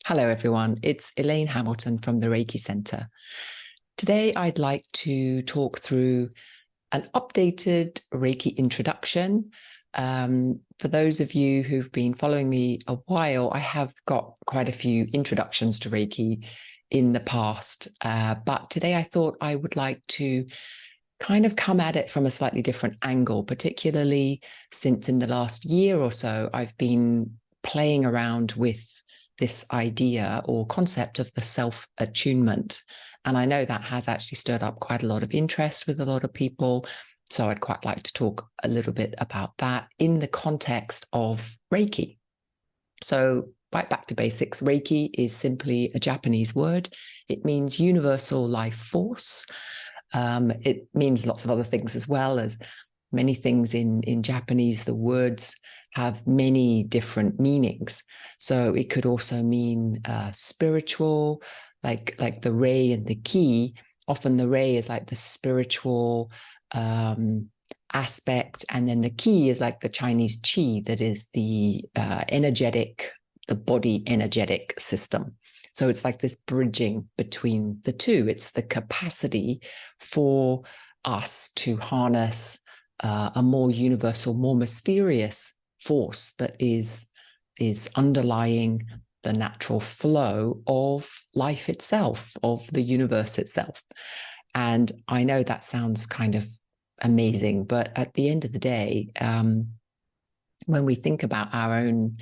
Hello, everyone. It's Elaine Hamilton from the Reiki Center. Today, I'd like to talk through an updated Reiki introduction. For those of you who've been following me a while, I have got quite a few introductions to Reiki in the past. But today I thought I would like to kind of come at it from a slightly different angle, particularly since in the last year or so, I've been playing around with this idea or concept of the self-attunement. And I know that has actually stirred up quite a lot of interest with a lot of people. So I'd quite like to talk a little bit about that in the context of Reiki. So right back to basics, Reiki is simply a Japanese word. It means universal life force. It means lots of other things as well. As many things in Japanese, the words have many different meanings. So it could also mean spiritual, like the rei and the ki. Often the rei is like the spiritual aspect, and then the ki is like the Chinese qi, that is the energetic, the body energetic system. So it's like this bridging between the two. It's the capacity for us to harness a more universal, more mysterious force that is underlying the natural flow of life itself, of the universe itself. And I know that sounds kind of amazing, but at the end of the day, when we think about our own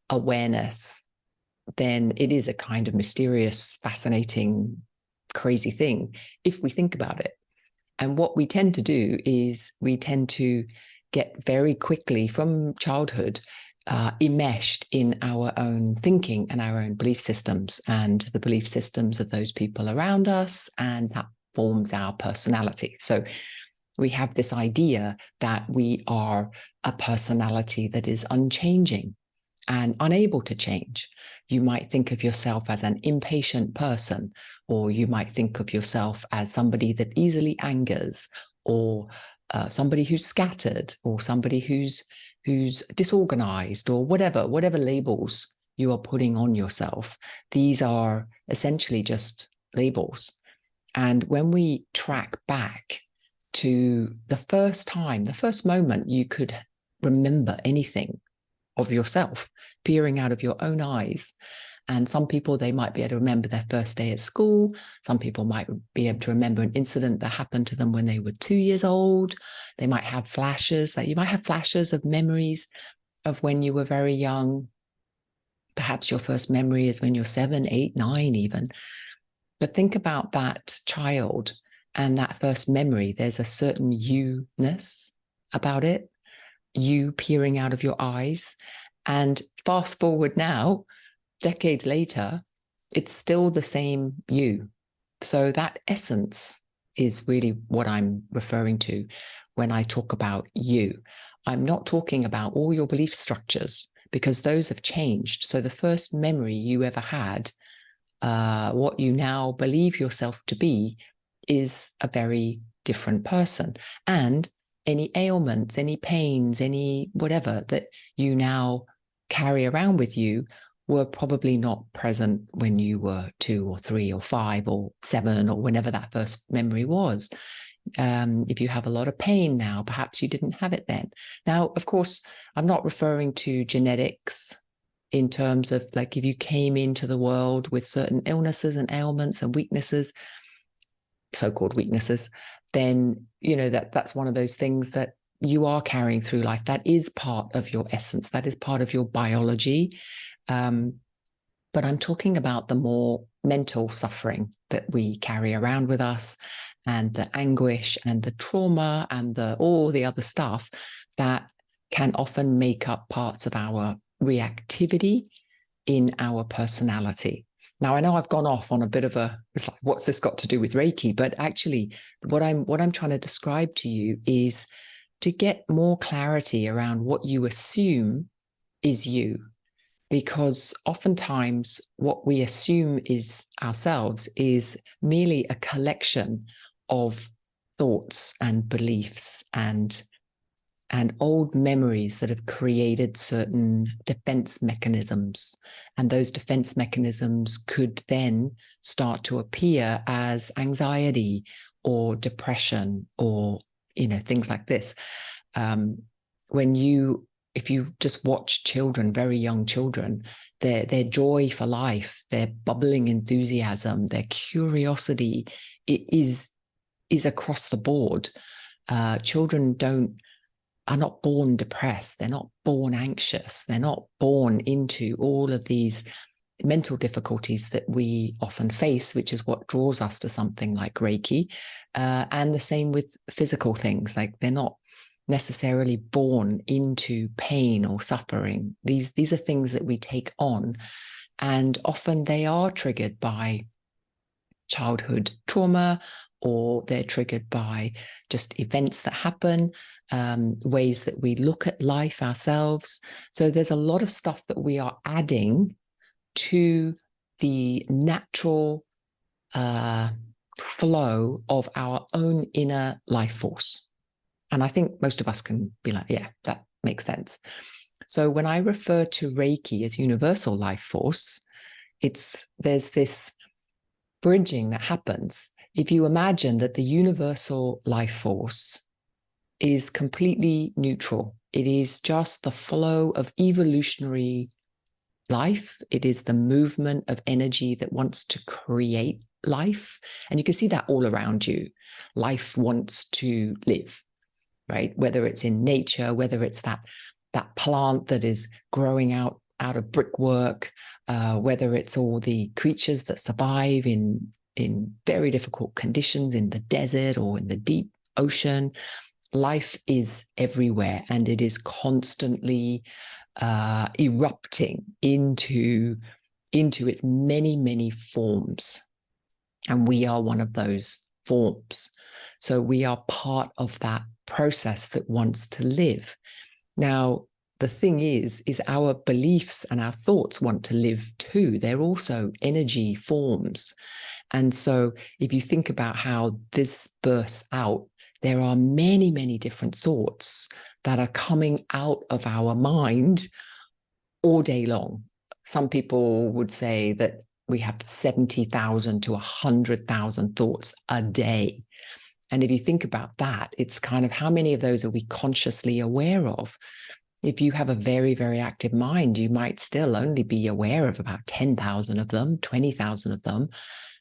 awareness, then it is a kind of mysterious, fascinating, crazy thing if we think about it. And what we tend to do is we tend to get very quickly from childhood enmeshed in our own thinking and our own belief systems and the belief systems of those people around us, and that forms our personality. So we have this idea that we are a personality that is unchanging and unable to change. You might think of yourself as an impatient person, or you might think of yourself as somebody that easily angers, or somebody who's scattered, or somebody who's disorganized, or whatever labels you are putting on yourself. These are essentially just labels. And when we track back to the first time, the first moment you could remember anything of yourself peering out of your own eyes. And some people, they might be able to remember their first day at school. Some people might be able to remember an incident that happened to them when they were 2 years old. They might have flashes, like you might have flashes of memories of when you were very young. Perhaps your first memory is when you're 7, 8, 9 even. But think about that child and that first memory. There's a certain you-ness about it. You peering out of your eyes. And fast forward now, decades later, it's still the same you. So that essence is really what I'm referring to when I talk about you. I'm not talking about all your belief structures, because those have changed. So the first memory you ever had, what you now believe yourself to be, is a very different person. And any ailments, any pains, any whatever that you now carry around with you were probably not present when you were 2 or 3 or 5 or 7 or whenever that first memory was. If you have a lot of pain now, perhaps you didn't have it then. Now, of course, I'm not referring to genetics in terms of like if you came into the world with certain illnesses and ailments and weaknesses, so-called weaknesses, then that's one of those things that you are carrying through life. That is part of your essence. That is part of your biology. But I'm talking about the more mental suffering that we carry around with us, and the anguish and the trauma and all the other stuff that can often make up parts of our reactivity in our personality. Now, I know I've gone off on a bit of it's like, what's this got to do with Reiki? But actually, what I'm trying to describe to you is to get more clarity around what you assume is you. Because oftentimes what we assume is ourselves is merely a collection of thoughts and beliefs and and old memories that have created certain defense mechanisms. And those defense mechanisms could then start to appear as anxiety or depression or, things like this. If you just watch children, very young children, their joy for life, their bubbling enthusiasm, their curiosity, it is across the board. Children are not born depressed. They're not born anxious. They're not born into all of these mental difficulties that we often face, which is what draws us to something like Reiki. And the same with physical things. Like, they're not necessarily born into pain or suffering. These are things that we take on, and often they are triggered by childhood trauma, or they're triggered by just events that happen, ways that we look at life ourselves. So there's a lot of stuff that we are adding to the natural flow of our own inner life force. And I think most of us can be like, yeah, that makes sense. So when I refer to Reiki as universal life force, there's this bridging that happens. If you imagine that the universal life force is completely neutral, it is just the flow of evolutionary life. It is the movement of energy that wants to create life. And you can see that all around you. Life wants to live, right? Whether it's in nature, whether it's that plant that is growing out of brickwork, whether it's all the creatures that survive in very difficult conditions in the desert or in the deep ocean. Life is everywhere, and it is constantly erupting into its many, many forms. And we are one of those forms. So we are part of that process that wants to live. Now, the thing is our beliefs and our thoughts want to live too. They're also energy forms. And so if you think about how this bursts out, there are many, many different thoughts that are coming out of our mind all day long. Some people would say that we have 70,000 to 100,000 thoughts a day. And if you think about that, it's kind of, how many of those are we consciously aware of? If you have a very, very active mind, you might still only be aware of about 10,000 of them, 20,000 of them.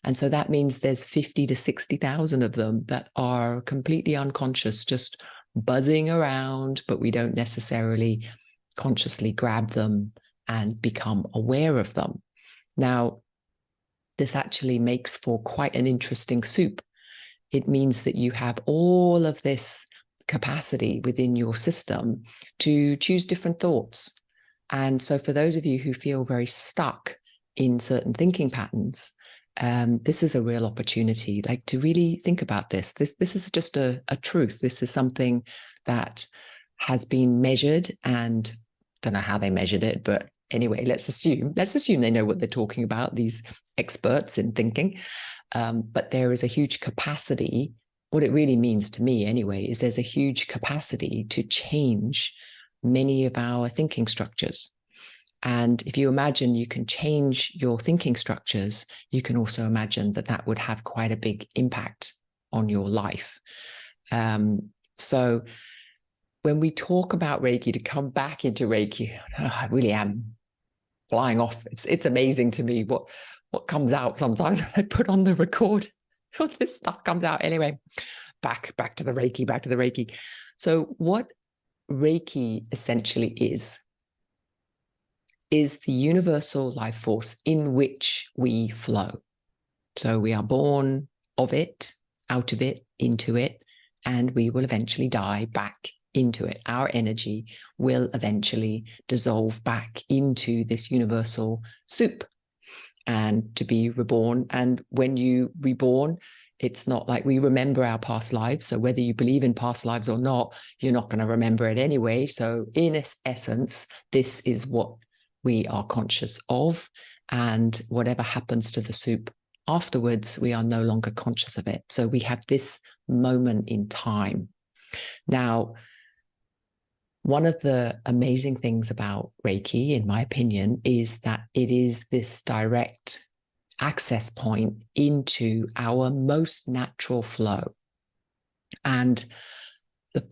And so that means there's 50 to 60,000 of them that are completely unconscious, just buzzing around, but we don't necessarily consciously grab them and become aware of them. Now, this actually makes for quite an interesting soup. It means that you have all of this capacity within your system to choose different thoughts. And so for those of you who feel very stuck in certain thinking patterns, this is a real opportunity, like, to really think about this. This is just a truth. This is something that has been measured, and don't know how they measured it, but anyway, let's assume they know what they're talking about, these experts in thinking. But there is a huge capacity. What it really means to me anyway is there's a huge capacity to change many of our thinking structures. And if you imagine you can change your thinking structures, you can also imagine that would have quite a big impact on your life. So when we talk about Reiki, to come back into Reiki, I really am flying off. It's amazing to me what comes out sometimes when I put on the record. All this stuff comes out. Anyway, back to the Reiki. So what Reiki essentially is the universal life force in which we flow. So we are born of it, out of it, into it, and we will eventually die back into it. Our energy will eventually dissolve back into this universal soup and to be reborn. And when you reborn, it's not like we remember our past lives. So whether you believe in past lives or not, you're not going to remember it anyway. So in essence, this is what we are conscious of. And whatever happens to the soup afterwards, we are no longer conscious of it. So we have this moment in time. Now, One of the amazing things about Reiki, in my opinion, is that it is this direct access point into our most natural flow. And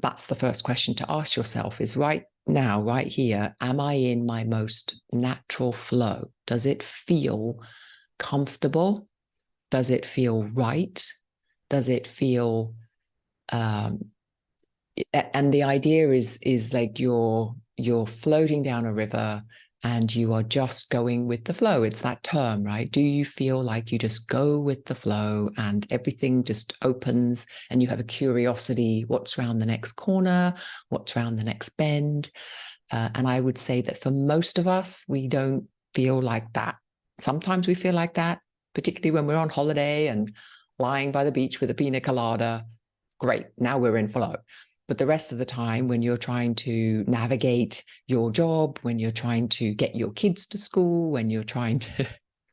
that's the first question to ask yourself is right now, right here, am I in my most natural flow? Does it feel comfortable? Does it feel right? Does it feel and the idea is like you're floating down a river and you are just going with the flow. It's that term, right? Do you feel like you just go with the flow and everything just opens and you have a curiosity, what's around the next corner, what's around the next bend? And I would say that for most of us, we don't feel like that. Sometimes we feel like that, particularly when we're on holiday and lying by the beach with a pina colada. Great, now we're in flow. But the rest of the time, when you're trying to navigate your job, when you're trying to get your kids to school, when you're trying to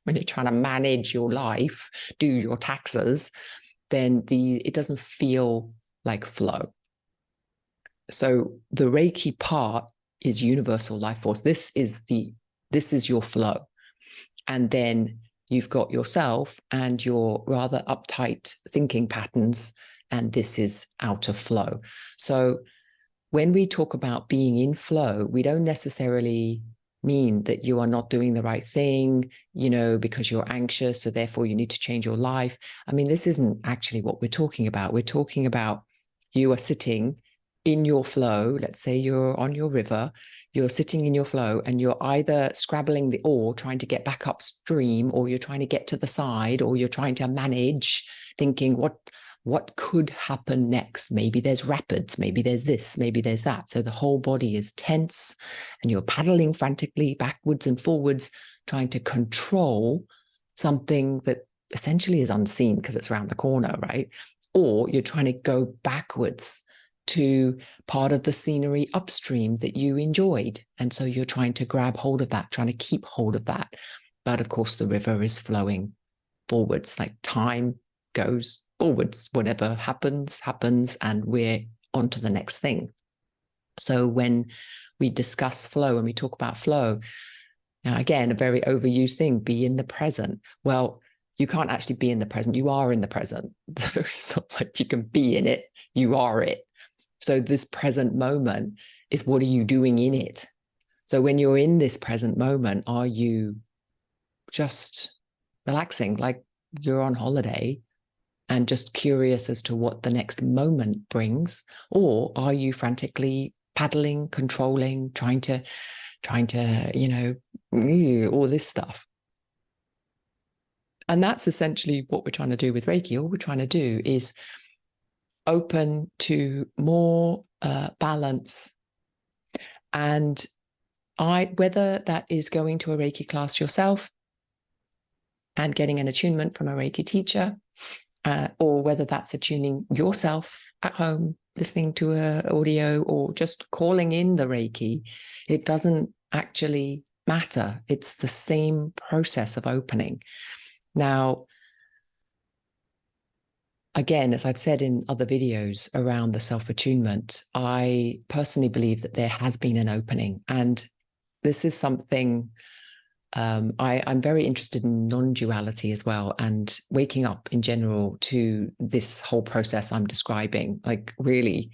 manage your life, do your taxes, then it doesn't feel like flow. So the Reiki part is universal life force. This is your flow. And then you've got yourself and your rather uptight thinking patterns, and this is out of flow. So when we talk about being in flow, we don't necessarily mean that you are not doing the right thing, because you're anxious, so therefore you need to change your life. I mean, this isn't actually what we're talking about. We're talking about you are sitting in your flow. Let's say you're on your river, you're sitting in your flow and you're either scrabbling the oar, trying to get back upstream, or you're trying to get to the side, or you're trying to manage, thinking what could happen next? Maybe there's rapids, maybe there's this, maybe there's that. So the whole body is tense and you're paddling frantically backwards and forwards, trying to control something that essentially is unseen because it's around the corner, right? Or you're trying to go backwards to part of the scenery upstream that you enjoyed. And so you're trying to grab hold of that, trying to keep hold of that. But of course, the river is flowing forwards, like time goes forwards. Whatever happens, and we're on to the next thing. So when we discuss flow and we talk about flow, now again, a very overused thing, be in the present. Well, you can't actually be in the present. You are in the present. It's not like you can be in it. You are it. So this present moment is, what are you doing in it? So when you're in this present moment, are you just relaxing like you're on holiday and just curious as to what the next moment brings? Or are you frantically paddling, controlling, trying to, all this stuff? And that's essentially what we're trying to do with Reiki. All we're trying to do is open to more balance. And whether that is going to a Reiki class yourself and getting an attunement from a Reiki teacher, or whether that's attuning yourself at home, listening to an audio, or just calling in the Reiki, it doesn't actually matter. It's the same process of opening. Now, again, as I've said in other videos around the self-attunement, I personally believe that there has been an opening. And this is something I'm very interested in non-duality as well, and waking up in general to this whole process I'm describing, like really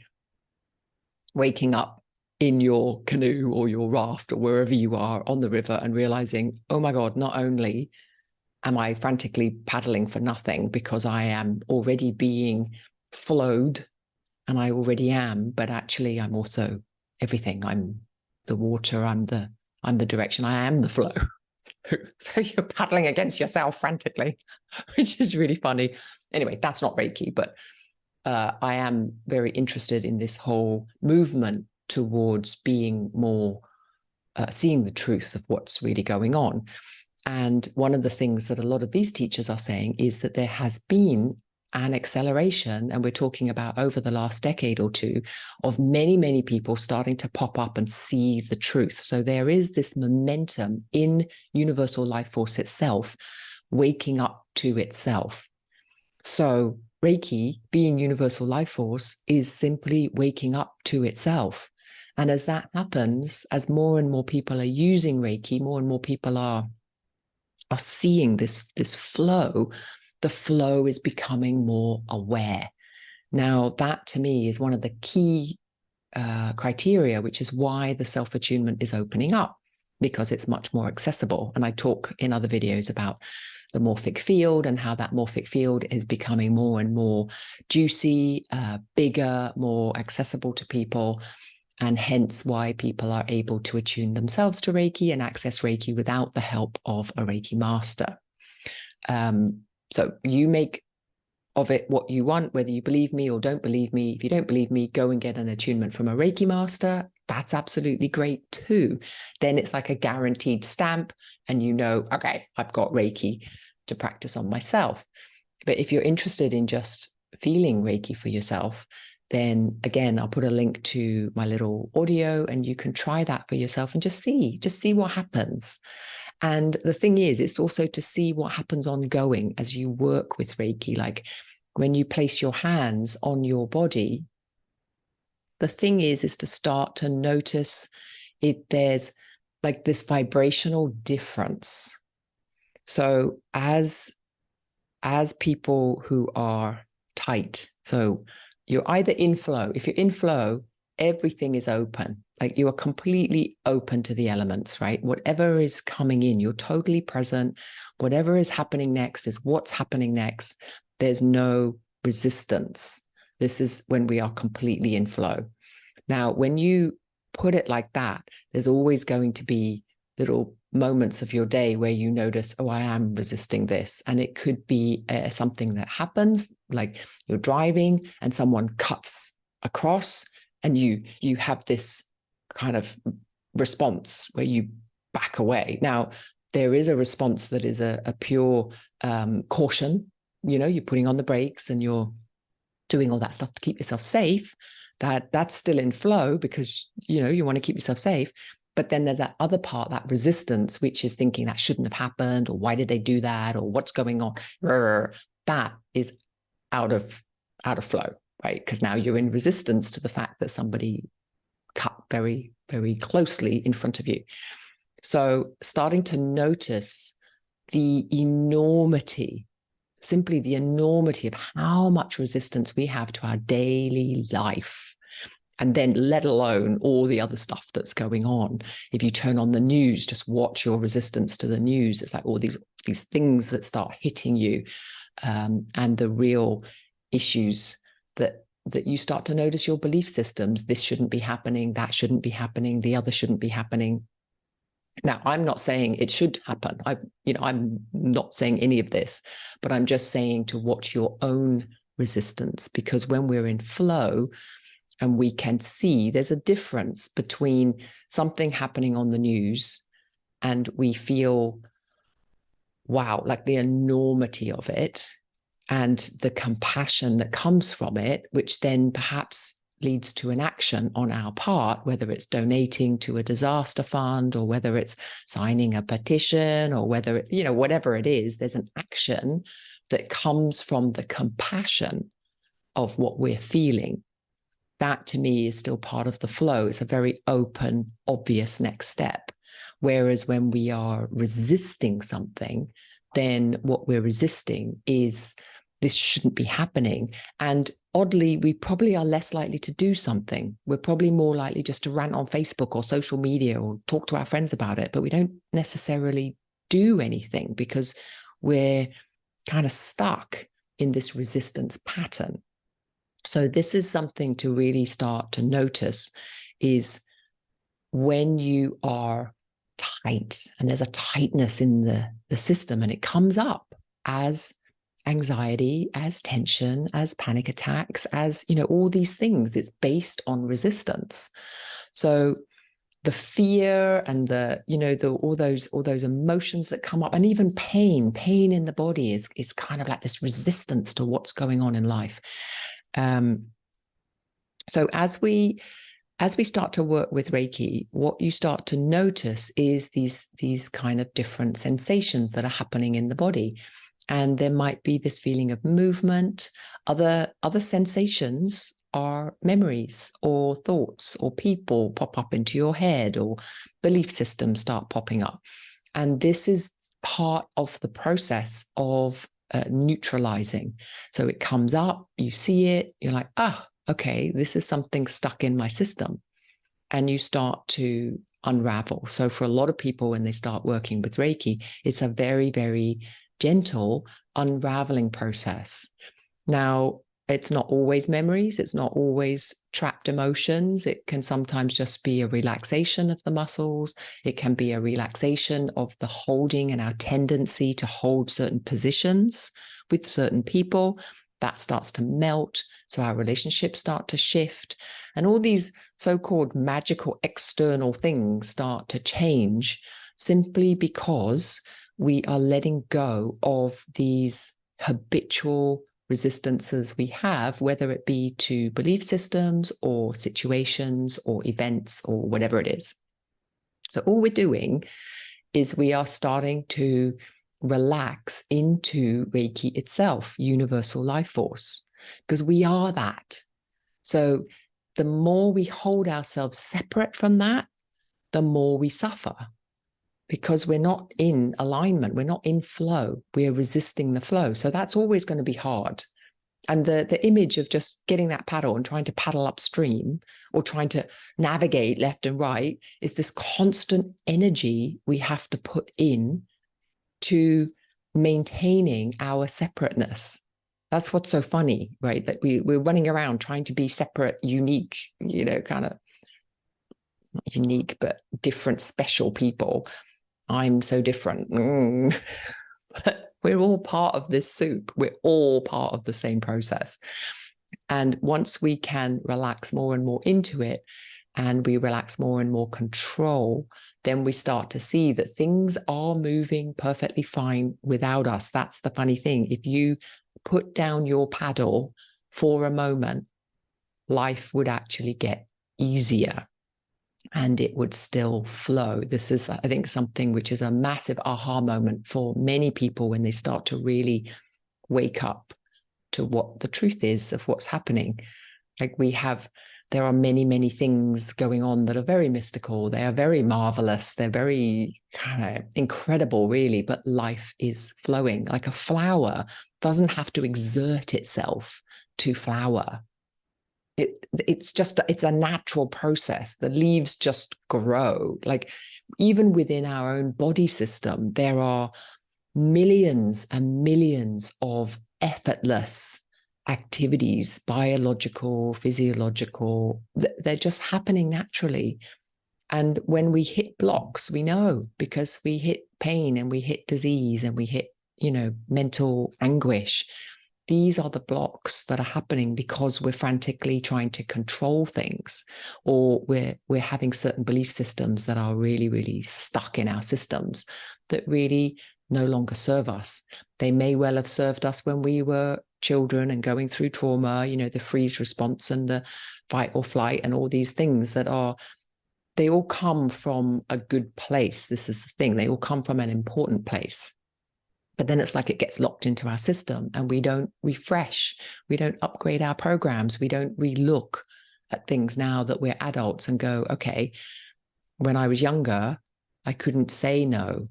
waking up in your canoe or your raft or wherever you are on the river and realizing, oh my God, not only am I frantically paddling for nothing because I am already being flowed, and I already am, but actually I'm also everything. I'm the water, I'm the direction, I am the flow. So you're paddling against yourself frantically, which is really funny. Anyway, that's not Reiki, but I am very interested in this whole movement towards being more, seeing the truth of what's really going on. And one of the things that a lot of these teachers are saying is that there has been an acceleration, and we're talking about over the last decade or two, of many, many people starting to pop up and see the truth. So there is this momentum in universal life force itself, waking up to itself. So Reiki, being universal life force, is simply waking up to itself. And as that happens, as more and more people are using Reiki, more and more people are seeing this flow, the flow is becoming more aware. Now, that to me is one of the key criteria, which is why the self-attunement is opening up, because it's much more accessible. And I talk in other videos about the morphic field and how that morphic field is becoming more and more juicy, bigger, more accessible to people, and hence why people are able to attune themselves to Reiki and access Reiki without the help of a Reiki master. So you make of it what you want, whether you believe me or don't believe me. If you don't believe me, go and get an attunement from a Reiki master. That's absolutely great too. Then it's like a guaranteed stamp and you know, okay, I've got Reiki to practice on myself. But if you're interested in just feeling Reiki for yourself, then again, I'll put a link to my little audio and you can try that for yourself and just see what happens. And the thing is, it's also to see what happens ongoing as you work with Reiki. Like when you place your hands on your body, the thing is to start to notice if there's like this vibrational difference. So as people who are tight, so you're either in flow. If you're in flow, everything is open. Like you are completely open to the elements, right? Whatever is coming in, you're totally present. Whatever is happening next is what's happening next. There's no resistance. This is when we are completely in flow. Now, when you put it like that, there's always going to be little moments of your day where you notice, oh, I am resisting this. And it could be something that happens, like you're driving and someone cuts across and you have this kind of response where you back away. Now, there is a response that is a pure caution. You know, you're putting on the brakes and you're doing all that stuff to keep yourself safe. That's still in flow because, you know, you want to keep yourself safe. But then there's that other part, that resistance, which is thinking that shouldn't have happened, or why did they do that, or what's going on? That is out of flow, right? Because now you're in resistance to the fact that somebody cut very, very closely in front of you. So starting to notice the enormity, simply the enormity of how much resistance we have to our daily life. And then let alone all the other stuff that's going on. If you turn on the news, just watch your resistance to the news. It's like all these things that start hitting you, and the real issues that you start to notice your belief systems. This shouldn't be happening. That shouldn't be happening. The other shouldn't be happening. Now, I'm not saying it should happen. I'm not saying any of this, but I'm just saying to watch your own resistance, because when we're in flow, and we can see there's a difference between something happening on the news and we feel, wow, like the enormity of it and the compassion that comes from it, which then perhaps leads to an action on our part, whether it's donating to a disaster fund or whether it's signing a petition or whether it, whatever it is, there's an action that comes from the compassion of what we're feeling. That to me is still part of the flow. It's a very open, obvious next step. Whereas when we are resisting something, then what we're resisting is this shouldn't be happening. And oddly, we probably are less likely to do something. We're probably more likely just to rant on Facebook or social media or talk to our friends about it, but we don't necessarily do anything because we're kind of stuck in this resistance pattern. So this is something to really start to notice, is when you are tight and there's a tightness in the system and it comes up as anxiety, as tension, as panic attacks, as, all these things, it's based on resistance. So the fear and all those emotions that come up, and even pain in the body is kind of like this resistance to what's going on in life. So as we start to work with Reiki, what you start to notice is these kind of different sensations that are happening in the body. And there might be this feeling of movement. Other sensations are memories or thoughts or people pop up into your head, or belief systems start popping up. And this is part of the process of neutralizing. So it comes up, you see it, you're like, okay, this is something stuck in my system. And you start to unravel. So for a lot of people, when they start working with Reiki, it's a very, very gentle unraveling process. Now, it's not always memories. It's not always trapped emotions. It can sometimes just be a relaxation of the muscles. It can be a relaxation of the holding and our tendency to hold certain positions with certain people. That starts to melt. So our relationships start to shift. And all these so-called magical external things start to change simply because we are letting go of these habitual resistances we have, whether it be to belief systems or situations or events or whatever it is. So all we're doing is we are starting to relax into Reiki itself, universal life force, because we are that. So the more we hold ourselves separate from that, the more we suffer, because we're not in alignment. We're not in flow. We're resisting the flow. So that's always going to be hard. And the image of just getting that paddle and trying to paddle upstream or trying to navigate left and right is this constant energy we have to put in to maintaining our separateness. That's what's so funny, right? That we're running around trying to be separate, unique, kind of not unique, but different, special people. I'm so different. But we're all part of this soup. We're all part of the same process. And once we can relax more and more into it, and we relax more and more control, then we start to see that things are moving perfectly fine without us. That's the funny thing. If you put down your paddle for a moment, life would actually get easier and it would still flow. This is, I think, something which is a massive aha moment for many people when they start to really wake up to what the truth is of what's happening. Like there are many, many things going on that are very mystical. They are very marvelous. They're very kind of incredible, really, but life is flowing. Like a flower doesn't have to exert itself to flower. It's a natural process. The leaves just grow. Like even within our own body system, there are millions and millions of effortless activities, biological, physiological, they're just happening naturally. And when we hit blocks, we know, because we hit pain and we hit disease and we hit, mental anguish. These are the blocks that are happening because we're frantically trying to control things, or we're having certain belief systems that are really, really stuck in our systems that really no longer serve us. They may well have served us when we were children and going through trauma, the freeze response and the fight or flight and all these things they all come from a good place. This is the thing. They all come from an important place. But then it's like it gets locked into our system and we don't refresh. We don't upgrade our programs. We don't relook at things now that we're adults and go, okay, when I was younger, I couldn't say no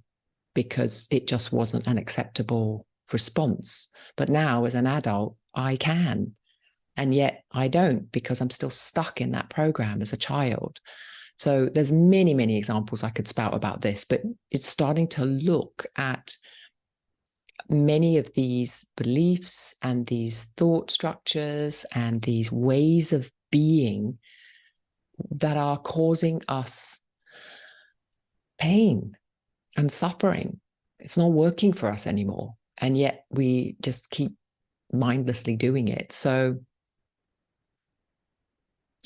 because it just wasn't an acceptable response. But now as an adult, I can. And yet I don't, because I'm still stuck in that program as a child. So there's many, many examples I could spout about this, but it's starting to look at many of these beliefs and these thought structures and these ways of being that are causing us pain and suffering. It's not working for us anymore. And yet we just keep mindlessly doing it. So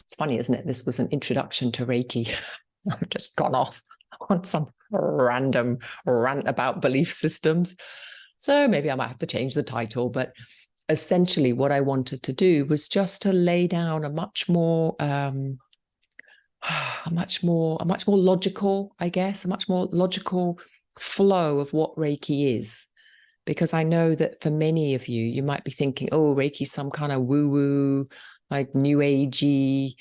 it's funny, isn't it? This was an introduction to Reiki. I've just gone off on some random rant about belief systems. So maybe I might have to change the title, but essentially what I wanted to do was just to lay down a much more logical, I guess, a much more logical flow of what Reiki is. Because I know that for many of you, you might be thinking, oh, Reiki's some kind of woo-woo, like new agey,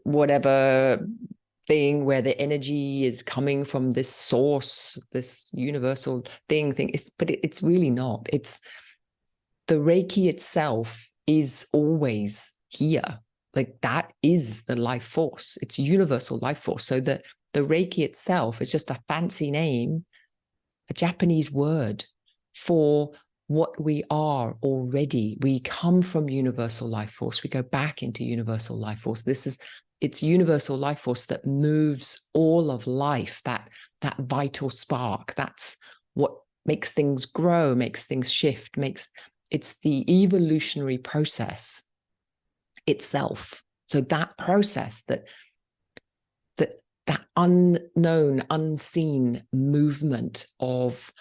whatever thing where the energy is coming from this source, this universal thing. But it's really not. It's the Reiki itself is always here. Like that is the life force. It's universal life force. So the Reiki itself is just a fancy name, a Japanese word for what we are already. We come from universal life force. We go back into universal life force. It's universal life force that moves all of life, that vital spark. That's what makes things grow, makes things shift, it's the evolutionary process itself. So that process, that unknown, unseen movement of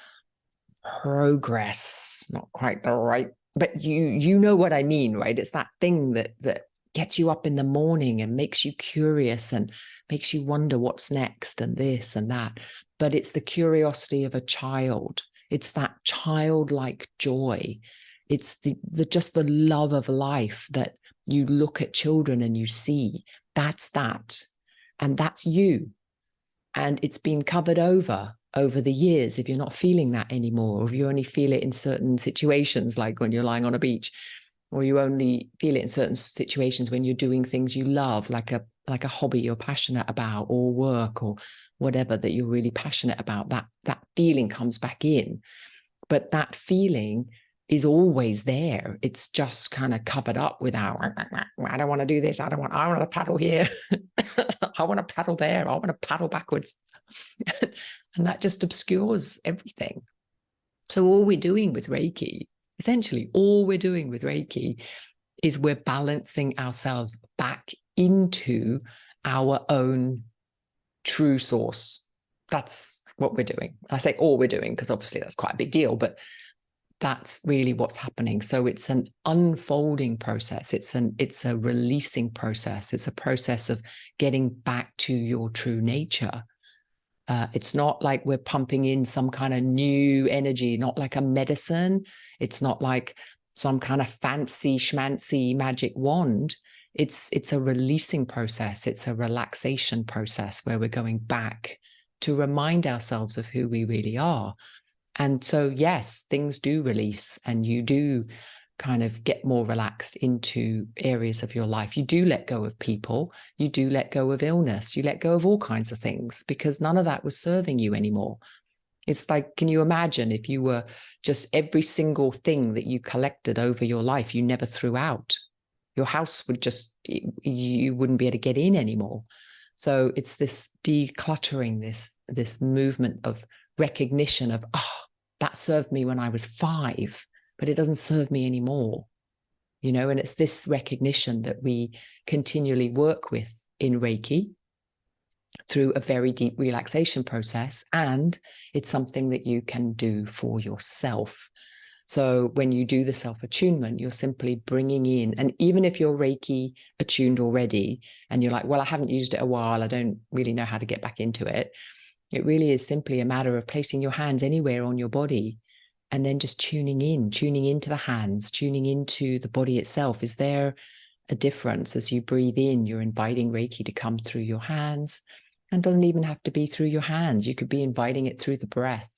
progress, not quite the right, but you know what I mean, right? It's that thing that gets you up in the morning and makes you curious and makes you wonder what's next and this and that. But it's the curiosity of a child. It's that childlike joy. It's just the love of life that you look at children and you see. That's that. And that's you. And it's been covered over the years if you're not feeling that anymore, or if you only feel it in certain situations, like when you're lying on a beach, or you only feel it in certain situations when you're doing things you love, like a hobby you're passionate about, or work, or whatever that you're really passionate about. That feeling comes back in. But that feeling is always there. It's just kind of covered up with our, I don't want to do this. I want to paddle here. I want to paddle there. I want to paddle backwards. And that just obscures everything. So all we're doing with Reiki, essentially all we're doing with Reiki, is we're balancing ourselves back into our own true source. That's what we're doing. I say all we're doing because obviously that's quite a big deal, but that's really what's happening. So it's an unfolding process. It's a releasing process. It's a process of getting back to your true nature. It's not like we're pumping in some kind of new energy, not like a medicine. It's not like some kind of fancy schmancy magic wand. It's a releasing process. It's a relaxation process where we're going back to remind ourselves of who we really are. And so, yes, things do release and you do kind of get more relaxed into areas of your life. You do let go of people. You do let go of illness. You let go of all kinds of things because none of that was serving you anymore. It's like, can you imagine if you were just every single thing that you collected over your life, you never threw out? Your house would just, you wouldn't be able to get in anymore. So it's this decluttering, this movement of recognition of, oh, that served me when I was 5, but it doesn't serve me anymore, and it's this recognition that we continually work with in Reiki through a very deep relaxation process. And it's something that you can do for yourself. So when you do the self-attunement, you're simply bringing in, and even if you're Reiki attuned already and you're like, well, I haven't used it a while, I don't really know how to get back into it. It really is simply a matter of placing your hands anywhere on your body and then just tuning into the hands, tuning into the body itself. Is there a difference? As you breathe in, you're inviting Reiki to come through your hands, and it doesn't even have to be through your hands. You could be inviting it through the breath.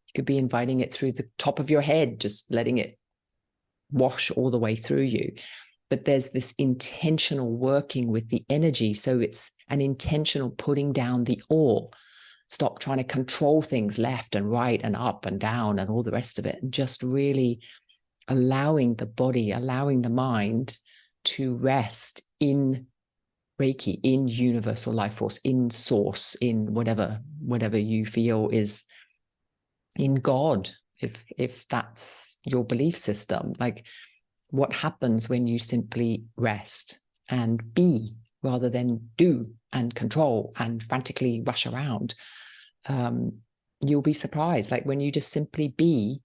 You could be inviting it through the top of your head, just letting it wash all the way through you. But there's this intentional working with the energy. So it's an intentional putting down the awe. Stop trying to control things left and right and up and down and all the rest of it, and just really allowing the body, allowing the mind to rest in Reiki, in universal life force, in source, in whatever you feel is in God, if that's your belief system. Like, what happens when you simply rest and be rather than do and control and frantically rush around? You'll be surprised. Like, when you just simply be,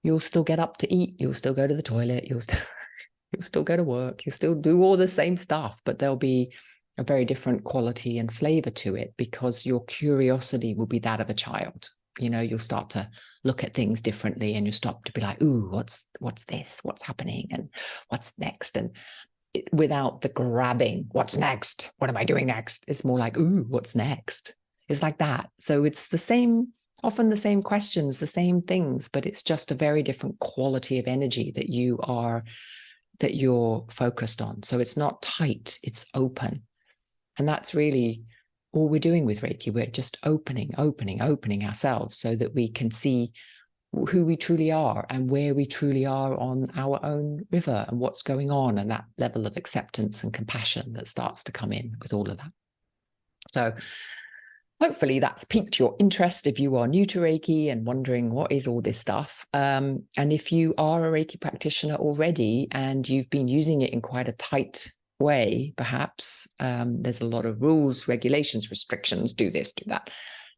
you'll still get up to eat, you'll still go to the toilet, you'll still go to work, you'll still do all the same stuff, but there'll be a very different quality and flavor to it because your curiosity will be that of a child. You know, you'll start to look at things differently, and you'll stop to be like, ooh, what's this? What's happening? And what's next? And without the grabbing, what's next? What am I doing next? It's more like, ooh, what's next? It's like that. So it's the same, often the same questions, the same things, but it's just a very different quality of energy that you're focused on. So it's not tight, it's open. And that's really all we're doing with Reiki. We're just opening ourselves so that we can see who we truly are and where we truly are on our own river and what's going on, and that level of acceptance and compassion that starts to come in with all of that. So hopefully that's piqued your interest if you are new to Reiki and wondering what is all this stuff. And if you are a Reiki practitioner already and you've been using it in quite a tight way, perhaps there's a lot of rules, regulations, restrictions, do this, do that.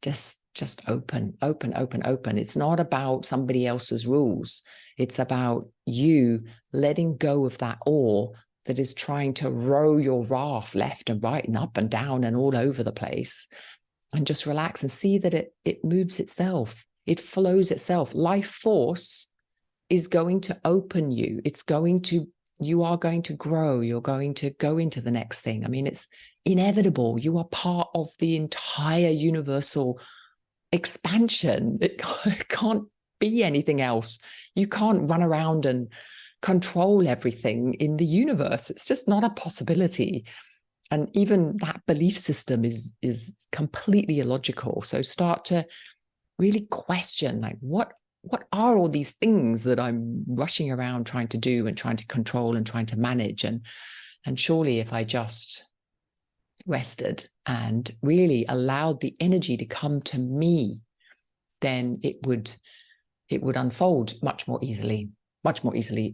Just open. It's not about somebody else's rules. It's about you letting go of that awe that is trying to row your raft left and right and up and down and all over the place, and just relax and see that it moves itself. It flows itself. Life force is going to open you. You are going to grow. You're going to go into the next thing. I mean, it's inevitable. You are part of the entire universal expansion. It can't be anything else. You can't run around and control everything in the universe. It's just not a possibility. And even that belief system is completely illogical. So start to really question, like, what are all these things that I'm rushing around trying to do and trying to control and trying to manage? And surely if I just rested and really allowed the energy to come to me, then it would unfold much more easily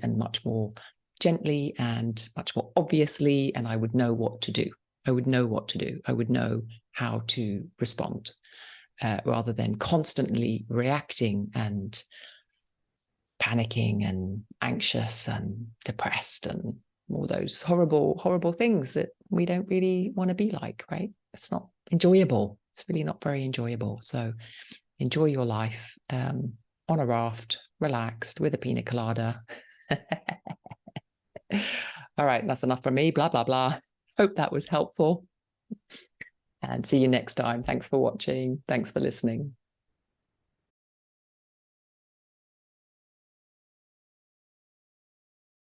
and much more gently and much more obviously, and I would know what to do. I would know how to respond, rather than constantly reacting and panicking and anxious and depressed and all those horrible things that we don't really want to be like, right? It's not enjoyable. It's really not very enjoyable. So enjoy your life on a raft, relaxed with a pina colada. All right, that's enough from me. Blah, blah, blah. Hope that was helpful. And see you next time. Thanks for watching. Thanks for listening.